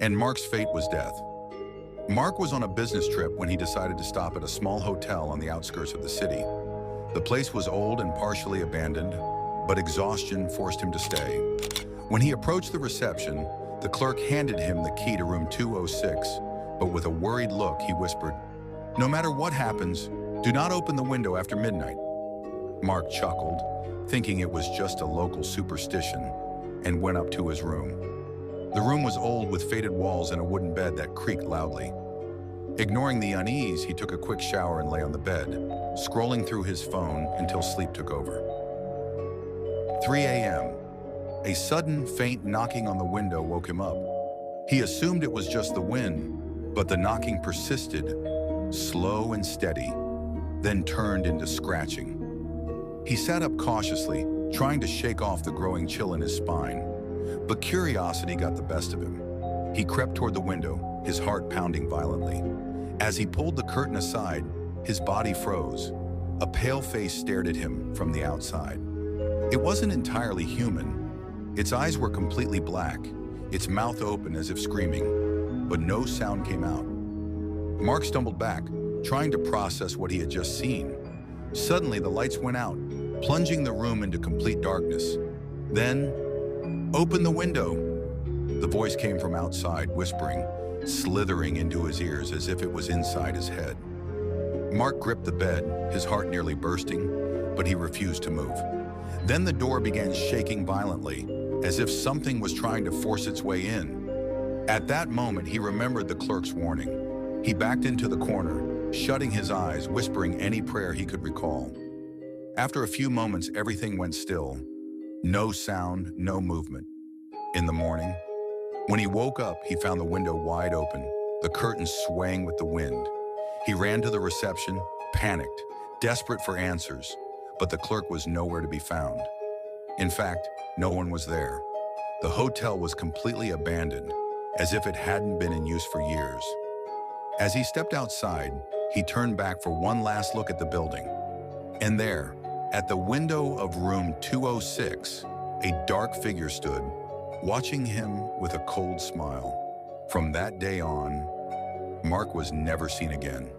And Mark's fate was death. Mark was on a business trip when he decided to stop at a small hotel on the outskirts of the city. The place was old and partially abandoned, but exhaustion forced him to stay. When he approached the reception, the clerk handed him the key to room 206, but with a worried look, he whispered, "No matter what happens, do not open the window after midnight." Mark chuckled, thinking it was just a local superstition, and went up to his room. The room was old with faded walls and a wooden bed that creaked loudly. Ignoring the unease, he took a quick shower and lay on the bed, scrolling through his phone until sleep took over. 3 a.m. A sudden, faint knocking on the window woke him up. He assumed it was just the wind, but the knocking persisted, slow and steady, then turned into scratching. He sat up cautiously, trying to shake off the growing chill in his spine, but curiosity got the best of him. He crept toward the window, his heart pounding violently. As he pulled the curtain aside, his body froze. A pale face stared at him from the outside. It wasn't entirely human. Its eyes were completely black, its mouth open as if screaming, but no sound came out. Mark stumbled back, trying to process what he had just seen. Suddenly, the lights went out, plunging the room into complete darkness. Then, "Open the window!" The voice came from outside, whispering, slithering into his ears as if it was inside his head. Mark gripped the bed, his heart nearly bursting, but he refused to move. Then the door began shaking violently, as if something was trying to force its way in. At that moment, he remembered the clerk's warning. He backed into the corner, shutting his eyes, whispering any prayer he could recall. After a few moments, everything went still. No sound, no movement. In the morning, when he woke up, he found the window wide open, the curtains swaying with the wind. He ran to the reception, panicked, desperate for answers, but the clerk was nowhere to be found. In fact, no one was there. The hotel was completely abandoned, as if it hadn't been in use for years. As he stepped outside, he turned back for one last look at the building. And there, at the window of room 206, a dark figure stood, watching him with a cold smile. From that day on, Mark was never seen again.